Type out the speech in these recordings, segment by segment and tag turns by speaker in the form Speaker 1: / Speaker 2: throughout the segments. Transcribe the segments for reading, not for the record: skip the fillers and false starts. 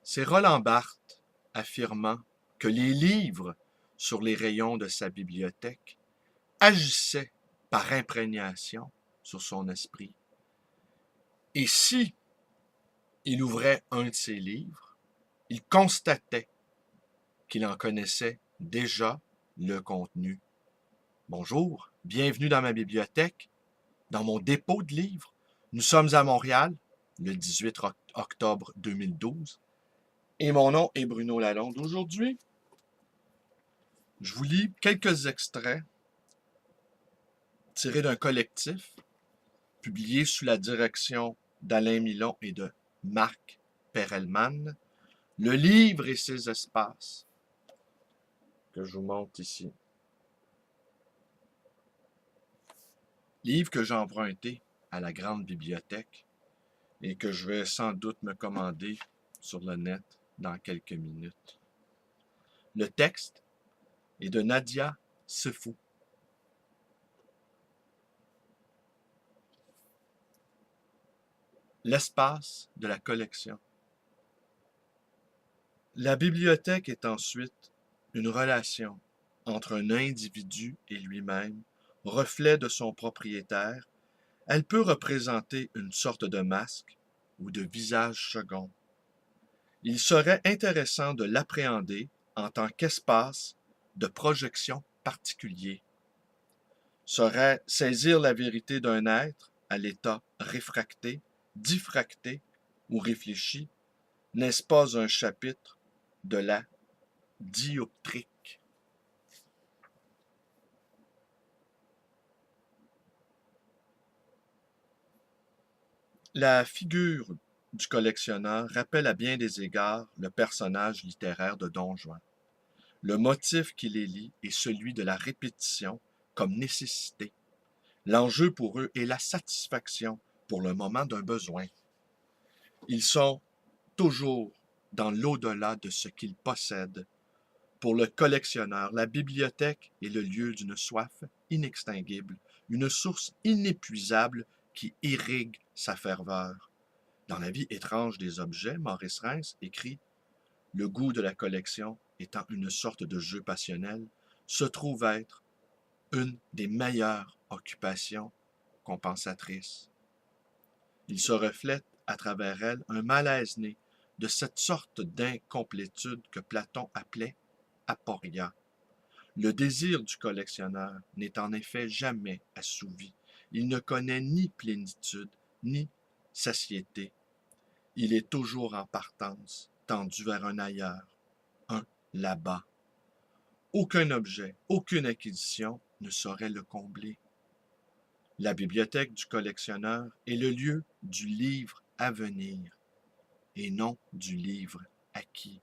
Speaker 1: C'est Roland Barthes affirmant que les livres sur les rayons de sa bibliothèque agissaient par imprégnation sur son esprit. Et si il ouvrait un de ses livres, il constatait qu'il en connaissait déjà le contenu. Bonjour, bienvenue dans ma bibliothèque, dans mon dépôt de livres. Nous sommes à Montréal, le 18 octobre 2012, et mon nom est Bruno Lalonde. Aujourd'hui, je vous lis quelques extraits tirés d'un collectif publié sous la direction d'Alain Milon et de Marc Perelman, Le livre et ses espaces, que je vous montre ici. Livre que j'ai emprunté à la grande bibliothèque et que je vais sans doute me commander sur le net dans quelques minutes. Le texte est de Nadia Sefou. L'espace de la collection. La bibliothèque est ensuite une relation entre un individu et lui-même, reflet de son propriétaire. Elle peut représenter une sorte de masque ou de visage second. Il serait intéressant de l'appréhender en tant qu'espace de projection particulier. Serait saisir la vérité d'un être à l'état réfracté, diffracté ou réfléchi, n'est-ce pas un chapitre de la dioptrique? La figure du collectionneur rappelle à bien des égards le personnage littéraire de Don Juan. Le motif qui les lie est celui de la répétition comme nécessité. L'enjeu pour eux est la satisfaction pour le moment d'un besoin. Ils sont toujours dans l'au-delà de ce qu'ils possèdent. Pour le collectionneur, la bibliothèque est le lieu d'une soif inextinguible, une source inépuisable qui irrigue sa ferveur. Dans La vie étrange des objets, Maurice Rheims écrit « Le goût de la collection étant une sorte de jeu passionnel, se trouve être une des meilleures occupations compensatrices. Il se reflète à travers elle un malaise né de cette sorte d'incomplétude que Platon appelait aporia. Le désir du collectionneur n'est en effet jamais assouvi. Il ne connaît ni plénitude, ni satiété. Il est toujours en partance, tendu vers un ailleurs, un là-bas. Aucun objet, aucune acquisition ne saurait le combler. La bibliothèque du collectionneur est le lieu du livre à venir et non du livre acquis.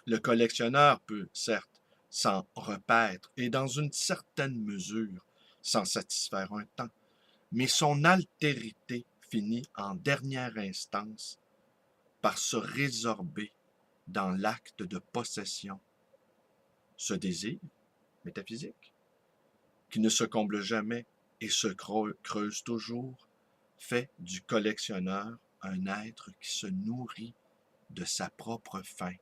Speaker 1: Le collectionneur peut, certes, s'en repaître et dans une certaine mesure s'en satisfaire un temps, mais son altérité finit en dernière instance par se résorber dans l'acte de possession. Ce désir métaphysique, qui ne se comble jamais et se creuse toujours, fait du collectionneur un être qui se nourrit de sa propre faim.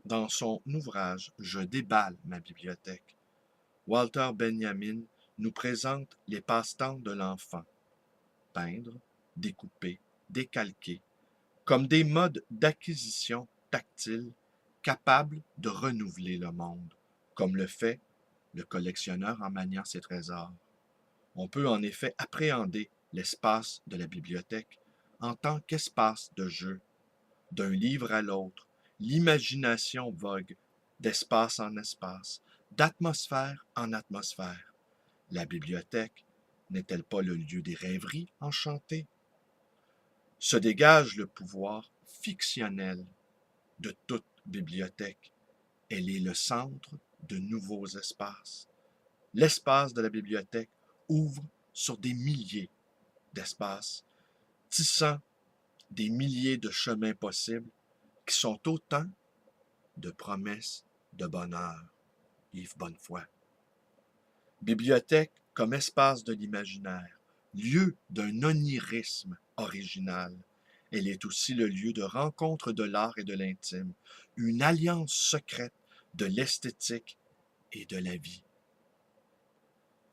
Speaker 1: Dans son ouvrage « Je déballe ma bibliothèque », Walter Benjamin nous présente les passe-temps de l'enfant, peindre, découper, décalquer, comme des modes d'acquisition tactile capables de renouveler le monde, comme le fait le collectionneur en maniant ses trésors. On peut en effet appréhender l'espace de la bibliothèque en tant qu'espace de jeu. D'un livre à l'autre, l'imagination vogue d'espace en espace, d'atmosphère en atmosphère. La bibliothèque n'est-elle pas le lieu des rêveries enchantées? Se dégage le pouvoir fictionnel de toute bibliothèque. Elle est le centre de nouveaux espaces. L'espace de la bibliothèque ouvre sur des milliers d'espaces, tissant des milliers de chemins possibles qui sont autant de promesses de bonheur. Yves Bonnefoy. Bibliothèque comme espace de l'imaginaire, lieu d'un onirisme original, Elle est aussi le lieu de rencontre de l'art et de l'intime, une alliance secrète de l'esthétique et de la vie.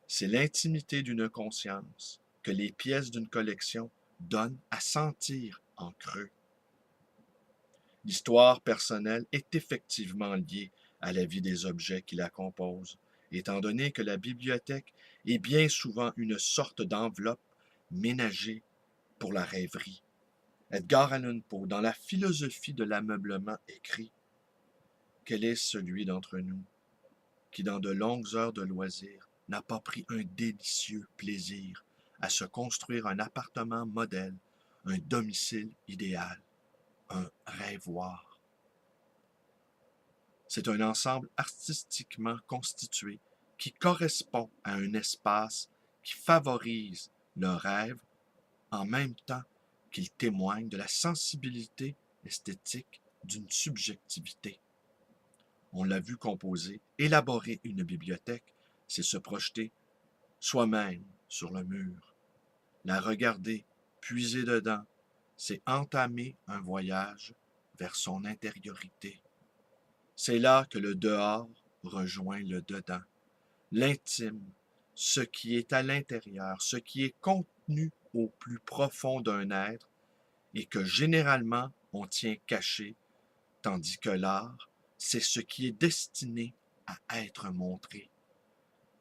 Speaker 1: C'est l'intimité d'une conscience que les pièces d'une collection donnent à sentir en creux. L'histoire personnelle est effectivement liée à la vie des objets qui la composent, étant donné que la bibliothèque est bien souvent une sorte d'enveloppe ménagée pour la rêverie. Edgar Allan Poe, dans la philosophie de l'ameublement, écrit « Quel est celui d'entre nous qui, dans de longues heures de loisirs, n'a pas pris un délicieux plaisir à se construire un appartement modèle, un domicile idéal, un rêvoir. » C'est un ensemble artistiquement constitué qui correspond à un espace qui favorise le rêve en même temps qu'il témoigne de la sensibilité esthétique d'une subjectivité. On l'a vu composer, élaborer une bibliothèque, c'est se projeter soi-même sur le mur. La regarder, puiser dedans, c'est entamer un voyage vers son intériorité. C'est là que le dehors rejoint le dedans. L'intime, ce qui est à l'intérieur, ce qui est contenu au plus profond d'un être et que généralement on tient caché, tandis que l'art, c'est ce qui est destiné à être montré.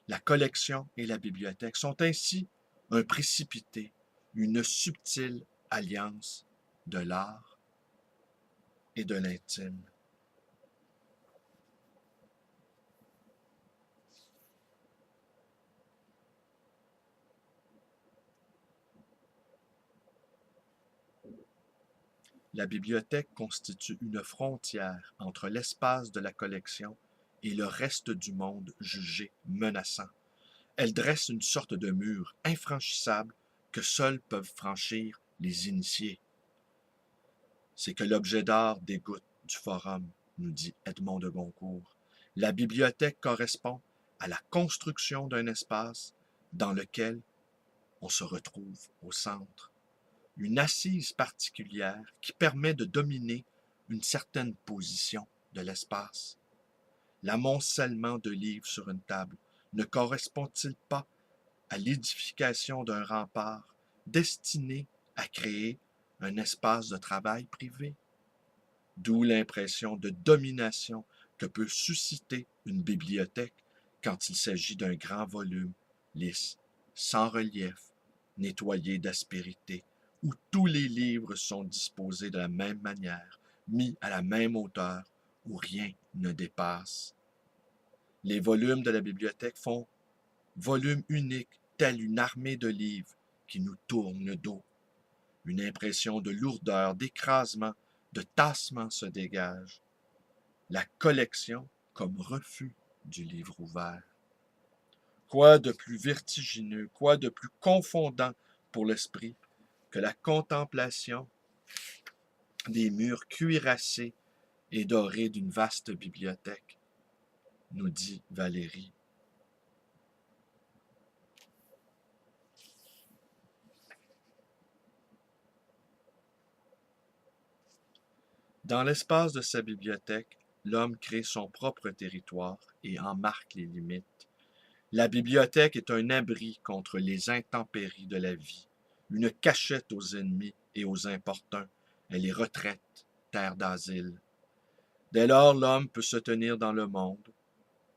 Speaker 1: La collection et la bibliothèque sont ainsi un précipité, une subtile alliance de l'art et de l'intime. La bibliothèque constitue une frontière entre l'espace de la collection et le reste du monde jugé menaçant. Elle dresse une sorte de mur infranchissable que seuls peuvent franchir les initiés. C'est que l'objet d'art dégoûte du forum, nous dit Edmond de Goncourt. La bibliothèque correspond à la construction d'un espace dans lequel on se retrouve au centre. Une assise particulière qui permet de dominer une certaine position de l'espace. L'amoncellement de livres sur une table ne correspond-il pas à l'édification d'un rempart destiné à créer un espace de travail privé? D'où l'impression de domination que peut susciter une bibliothèque quand il s'agit d'un grand volume, lisse, sans relief, nettoyé d'aspérité, où tous les livres sont disposés de la même manière, mis à la même hauteur, où rien ne dépasse. Les volumes de la bibliothèque font volume unique, telle une armée de livres qui nous tournent le dos. Une impression de lourdeur, d'écrasement, de tassement se dégage. La collection comme refus du livre ouvert. Quoi de plus vertigineux, quoi de plus confondant pour l'esprit que la contemplation des murs cuirassés et dorés d'une vaste bibliothèque, nous dit Valérie. Dans l'espace de sa bibliothèque, l'homme crée son propre territoire et en marque les limites. La bibliothèque est un abri contre les intempéries de la vie, une cachette aux ennemis et aux importuns. Elle est retraite, terre d'asile. Dès lors, l'homme peut se tenir dans le monde,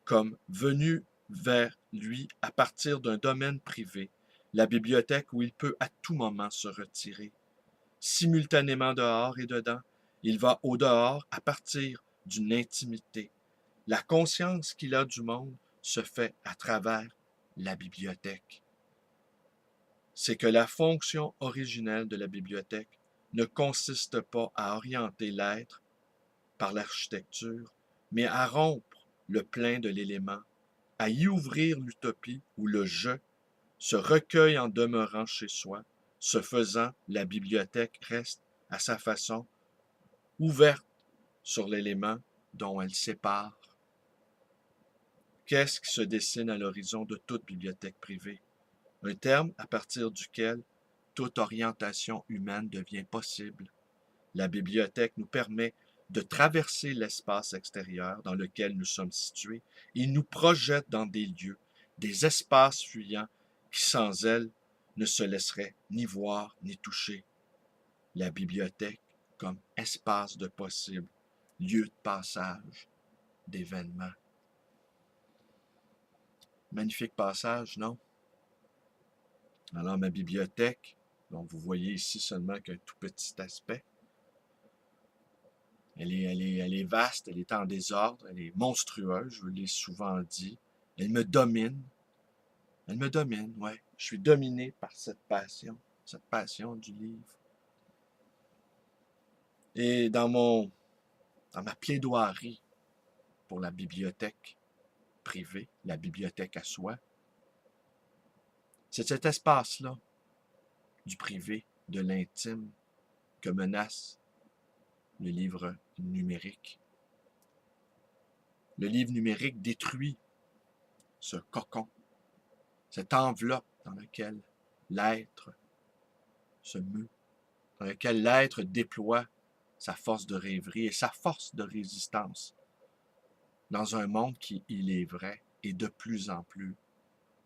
Speaker 1: comme venu vers lui à partir d'un domaine privé, la bibliothèque où il peut à tout moment se retirer. Simultanément dehors et dedans, il va au dehors à partir d'une intimité. La conscience qu'il a du monde se fait à travers la bibliothèque. C'est que la fonction originelle de la bibliothèque ne consiste pas à orienter l'être par l'architecture, mais à rompre le plein de l'élément, à y ouvrir l'utopie où le je se recueille en demeurant chez soi. Ce faisant, la bibliothèque reste, à sa façon, ouverte sur l'élément dont elle sépare. Qu'est-ce qui se dessine à l'horizon de toute bibliothèque privée? Un terme à partir duquel toute orientation humaine devient possible. La bibliothèque nous permet de traverser l'espace extérieur dans lequel nous sommes situés et nous projette dans des lieux, des espaces fuyants qui sans elle ne se laisseraient ni voir ni toucher. La bibliothèque comme espace de possible, lieu de passage, d'événements. Magnifique passage, non? Alors ma bibliothèque, dont vous voyez ici seulement qu'un tout petit aspect, elle est vaste, elle est en désordre, elle est monstrueuse, je vous l'ai souvent dit. Elle me domine, ouais. Je suis dominé par cette passion du livre. Et dans ma plaidoirie pour la bibliothèque privée, la bibliothèque à soi, c'est cet espace-là, du privé, de l'intime, que menace le livre numérique. Le livre numérique détruit ce cocon, cette enveloppe dans laquelle l'être se meut, dans laquelle l'être déploie sa force de rêverie et sa force de résistance dans un monde qui, il est vrai, est de plus en plus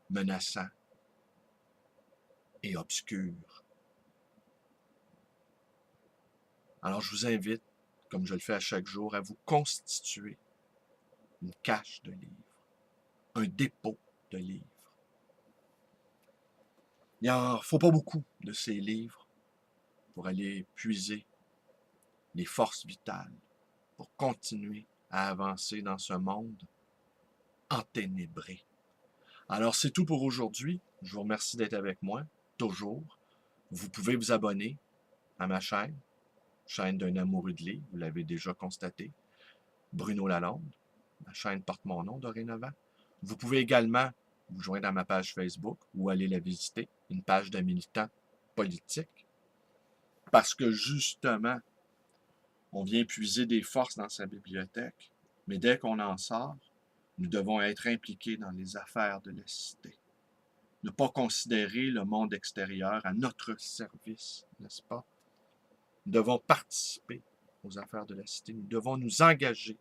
Speaker 1: menaçant et obscur. Alors je vous invite, comme je le fais à chaque jour, à vous constituer une cache de livres, un dépôt de livres. Il n'en faut pas beaucoup de ces livres pour aller puiser les forces vitales, pour continuer à avancer dans ce monde enténébré. Alors c'est tout pour aujourd'hui. Je vous remercie d'être avec moi, toujours. Vous pouvez vous abonner à ma chaîne d'un amoureux de livres, vous l'avez déjà constaté, Bruno Lalonde. Ma chaîne porte mon nom dorénavant. Vous pouvez également vous joindre à ma page Facebook ou aller la visiter, une page d'un militant politique, parce que justement, on vient puiser des forces dans sa bibliothèque, mais dès qu'on en sort, nous devons être impliqués dans les affaires de la cité. Ne pas considérer le monde extérieur à notre service, n'est-ce pas? Nous devons participer aux affaires de la cité. Nous devons nous engager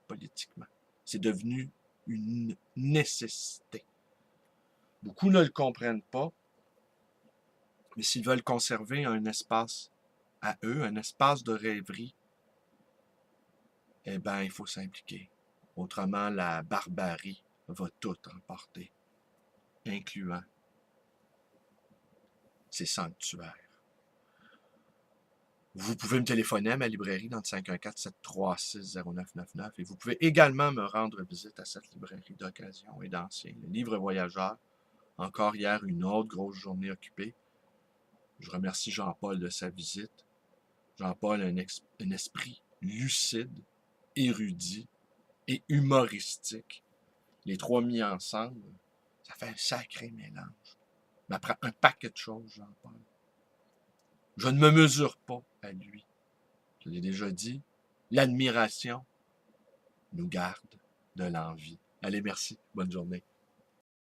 Speaker 1: politiquement. C'est devenu une nécessité. Beaucoup ne le comprennent pas, mais s'ils veulent conserver un espace à eux, un espace de rêverie, eh bien, il faut s'impliquer. Autrement, la barbarie va tout emporter, incluant ces sanctuaires. Vous pouvez me téléphoner à ma librairie dans le 514-736-0999 et vous pouvez également me rendre visite à cette librairie d'occasion et d'ancien, le Livre Voyageur. Encore hier, une autre grosse journée occupée. Je remercie Jean-Paul de sa visite. Jean-Paul a un esprit lucide, érudit et humoristique. Les trois mis ensemble, ça fait un sacré mélange. Il m'apprend un paquet de choses, Jean-Paul. Je ne me mesure pas à lui. Je l'ai déjà dit, l'admiration nous garde de l'envie. Allez, merci. Bonne journée.